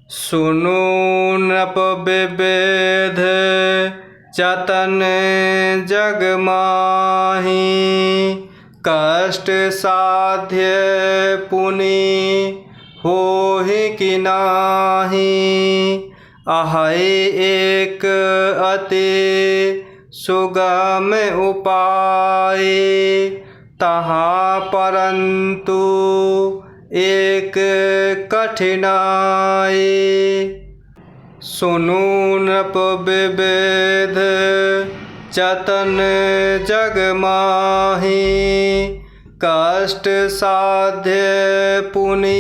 सुनु नृप विविध चतन जग माही, कष्ट साध्य पुनि होहि कि नाहि। अहै एक अति सुगम उपाय, तहाँ परंतु एक कठिनाई। सुनु नृप विविध चतन जग माही, कष्ट साध्य पुनि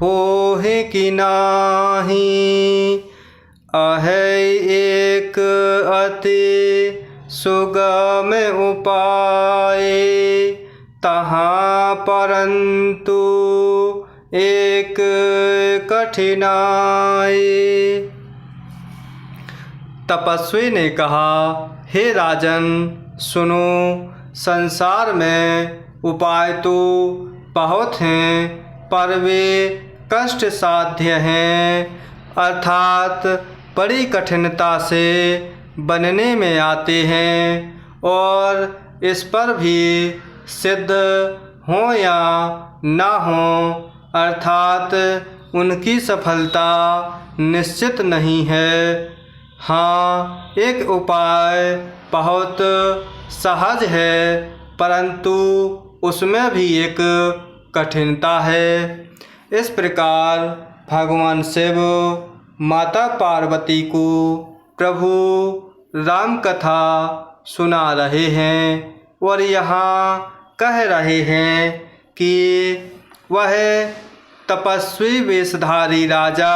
होहि कि नाहि। अहै एक अति सुगम उपाय, तहाँ परंतु एक कठिनाई। तपस्वी ने कहा, हे राजन सुनो, संसार में उपाय तो बहुत हैं, पर वे कष्ट साध्य हैं, अर्थात बड़ी कठिनता से बनने में आते हैं, और इस पर भी सिद्ध हो या ना हो, अर्थात उनकी सफलता निश्चित नहीं है। हाँ, एक उपाय बहुत सहज है, परंतु उसमें भी एक कठिनता है। इस प्रकार भगवान शिव माता पार्वती को प्रभु राम कथा सुना रहे हैं, और यहाँ कह रहे हैं कि वह तपस्वी वेशधारी राजा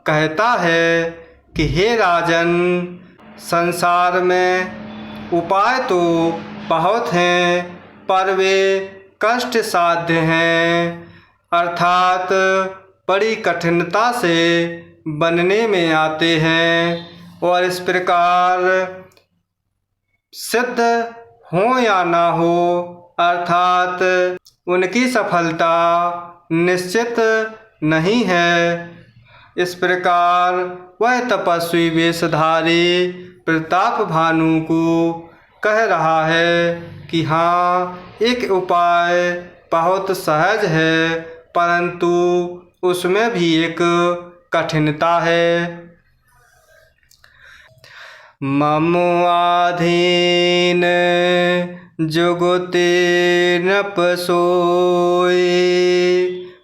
कहता है कि हे राजन, संसार में उपाय तो बहुत हैं, पर वे कष्ट साध्य हैं, अर्थात बड़ी कठिनता से बनने में आते हैं, और इस प्रकार सिद्ध हो या ना हो, अर्थात उनकी सफलता निश्चित नहीं है। इस प्रकार वह तपस्वी वेशधारी प्रताप भानु को कह रहा है कि हाँ, एक उपाय बहुत सहज है, परंतु उसमें भी एक कठिनता है। मम आधीन जुगुति नृप सोई,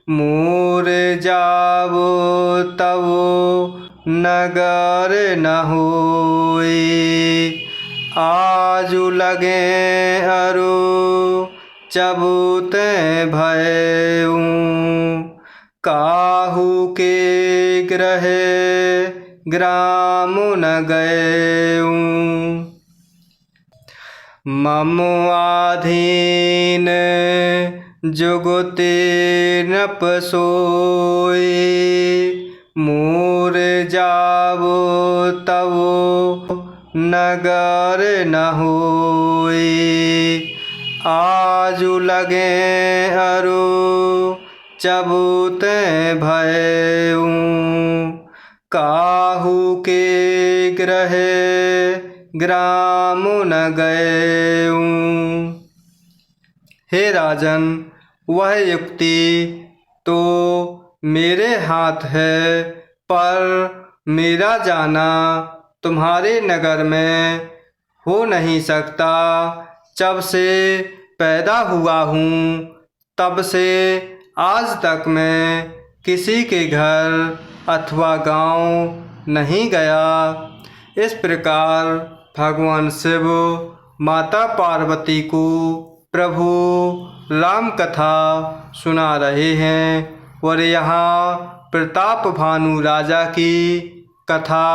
मूर जावो तवो नगर न होई। आजु लगे अरु चबूते भयऊ, काहू के ग्रहे ग्राम न गएऊ। मम आधीन जुगुति नृप सोई, मूर जावो तवो नगर न होई। आजु लगे अरु चबूते भयऊ, काहू के ग्रहे ग्राम न गएऊ। हे राजन, वह युक्ति तो मेरे हाथ है, पर मेरा जाना तुम्हारे नगर में हो नहीं सकता। जब से पैदा हुआ हूँ, तब से आज तक मैं किसी के घर अथवा गांव नहीं गया। इस प्रकार भगवान शिव माता पार्वती को प्रभु राम कथा सुना रहे हैं, और यहाँ प्रताप भानु राजा की कथा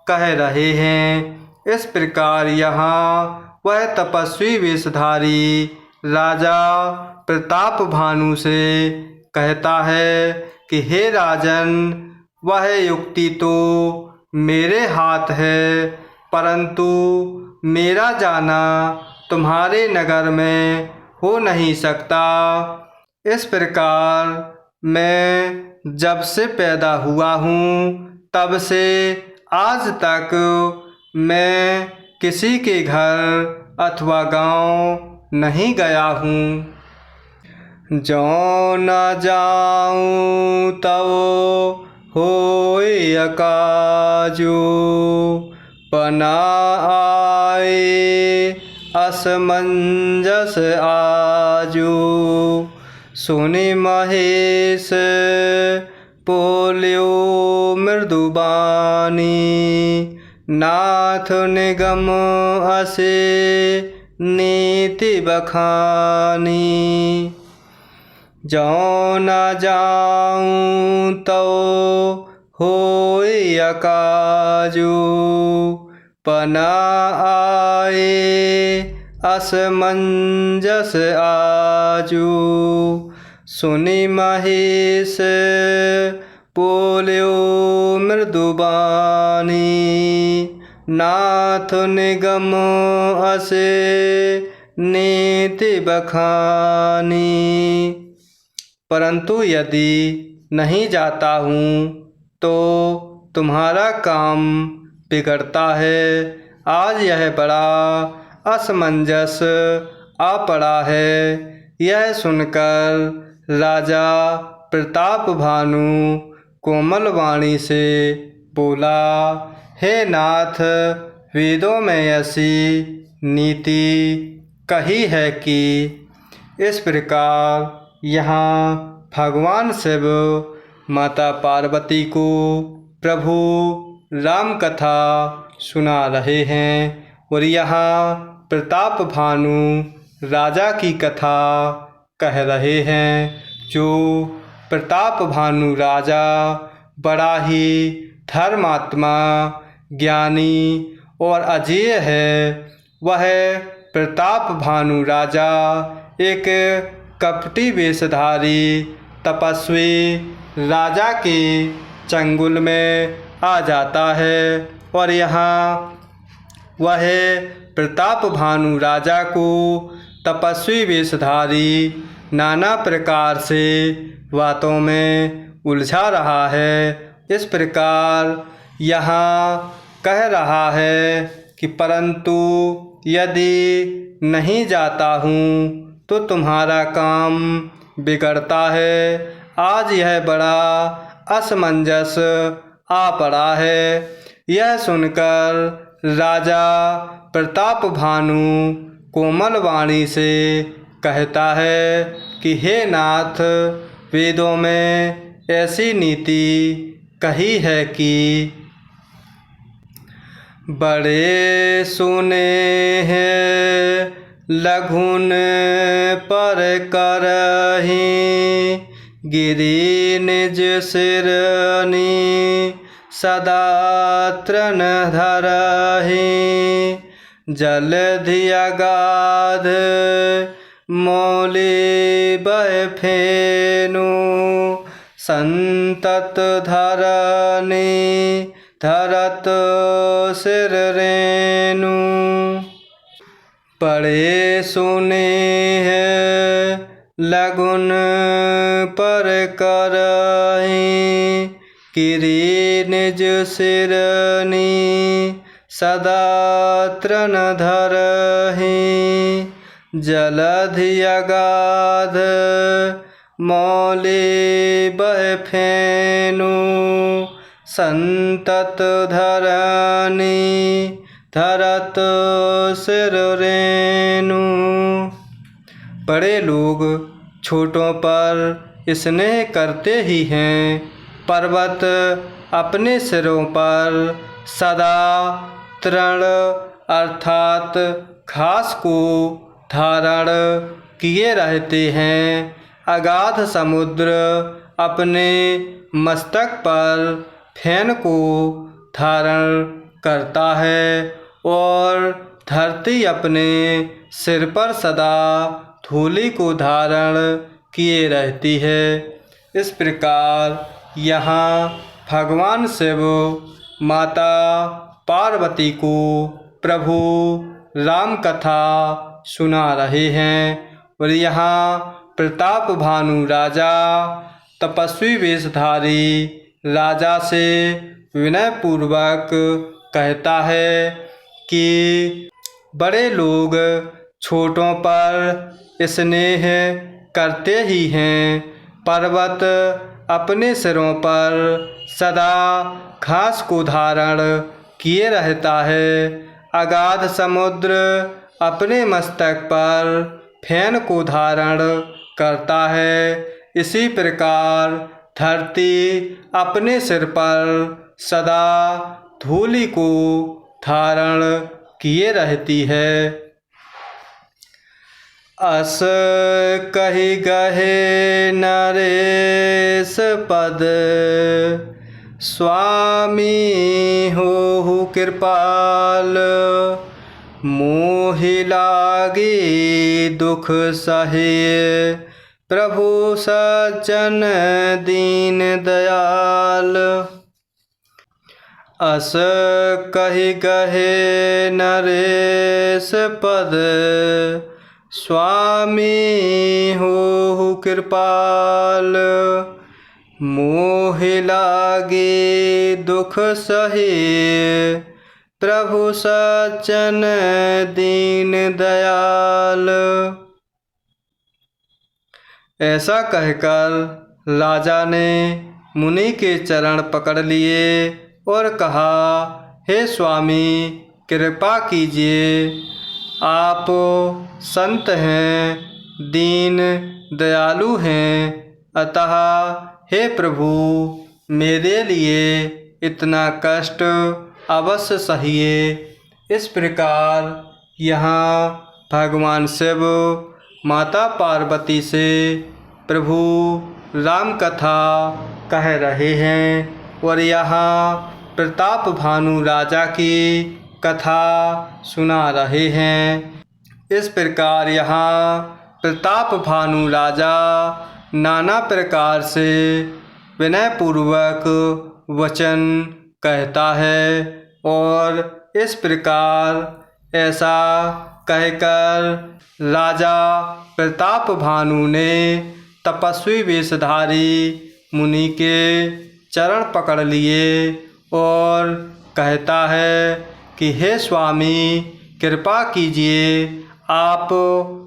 कह रहे हैं। इस प्रकार यहाँ वह तपस्वी वेशधारी राजा प्रताप भानु से कहता है कि हे राजन, वह युक्ति तो मेरे हाथ है, परंतु मेरा जाना तुम्हारे नगर में हो नहीं सकता। इस प्रकार मैं जब से पैदा हुआ हूँ तब से आज तक मैं किसी के घर अथवा गांव नहीं गया हूँ। जौं न जाऊँ तब होय अकाजो, पना आए असमंजस आजो। सुनि महेश बोल्यो मृदुबानी, नाथ निगम असे नीति बखानी। जौं न जाऊँ तौ होय अकाजो, पना आए असमंजस आजो। सुनि महेश बोल्यो मृदुबानी, नाथ निगम असे नीति बखानी। परंतु यदि नहीं जाता हूँ तो तुम्हारा काम बिगड़ता है। आज यह बड़ा असमंजस आ पड़ा है। यह सुनकर राजा प्रताप भानु कोमल वाणी से बोला, हे नाथ, वेदों में ऐसी नीति कही है कि इस प्रकार यहाँ भगवान शिव माता पार्वती को प्रभु राम कथा सुना रहे हैं और यहाँ प्रताप भानु राजा की कथा कह रहे हैं। जो प्रताप भानु राजा बड़ा ही धर्मात्मा, ज्ञानी और अजेय है। वह प्रताप भानु राजा एक कपटी वेशधारी तपस्वी राजा के चंगुल में आ जाता है और यहाँ वह प्रताप भानु राजा को तपस्वी वेशधारी नाना प्रकार से बातों में उलझा रहा है। इस प्रकार यहाँ कह रहा है कि परंतु यदि नहीं जाता हूँ तो तुम्हारा काम बिगड़ता है। आज यह बड़ा असमंजस आ पड़ा है। यह सुनकर राजा प्रताप भानु कोमल वाणी से कहता है कि हे नाथ, वेदों में ऐसी नीति कही है कि बड़े सुने हैं लघुन पर करहि, गिरि निज सिरनि सदा तृण धरहि। जलधि अगाध मौलि बह फेनु, संतत धरनि धरत सिर रेनु। बड़े सुने हैं लगुन पर करहि, गिरि निज सिरनि सदा तृण धरहि। जलधि अगाध मौलि बह फेनु, संतत धरनि धरत सिर रेनु। बड़े लोग छोटों पर स्नेह करते ही हैं। पर्वत अपने सिरों पर सदा तृण अर्थात घास को धारण किए रहते हैं। अगाध समुद्र अपने मस्तक पर फेन को धारण करता है और धरती अपने सिर पर सदा धूलि को धारण किए रहती है। इस प्रकार यहाँ भगवान शिव माता पार्वती को प्रभु राम कथा सुना रहे हैं और यहाँ प्रताप भानु राजा तपस्वी वेशधारी राजा से विनयपूर्वक कहता है कि बड़े लोग छोटों पर स्नेह करते ही हैं। पर्वत अपने सिरों पर सदा घास को धारण किए रहता है। अगाध समुद्र अपने मस्तक पर फेन को धारण करता है। इसी प्रकार धरती अपने सिर पर सदा धूलि को धारण किए रहती है। अस कहि गहे नरेश पद, स्वामी होहु कृपाल। मोहि लागे दुख सहे, प्रभु सज्जन दीन दयाल। अस कहि गहे नरेश पद, स्वामी होहु कृपाल। मोहि लागे दुख सहे, प्रभु सज्जन दीन दयाल। ऐसा कहकर राजा ने मुनि के चरण पकड़ लिए और कहा, हे स्वामी कृपा कीजिए, आप संत हैं, दीन दयालु हैं, अतः हे प्रभु मेरे लिए इतना कष्ट अवश्य सहिए। इस प्रकार यहाँ भगवान शिव माता पार्वती से प्रभु राम कथा कह रहे हैं और यहाँ प्रताप भानु राजा की कथा सुना रहे हैं। इस प्रकार यहाँ प्रताप भानु राजा नाना प्रकार से विनयपूर्वक वचन कहता है और इस प्रकार ऐसा कहकर राजा प्रताप भानु ने तपस्वी वेशधारी मुनि के चरण पकड़ लिए और कहता है कि हे स्वामी कृपा कीजिए, आप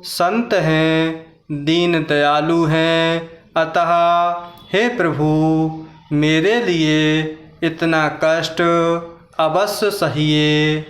संत हैं, दीन दयालु हैं, अतः हे प्रभु मेरे लिए इतना कष्ट अवश्य सहिए।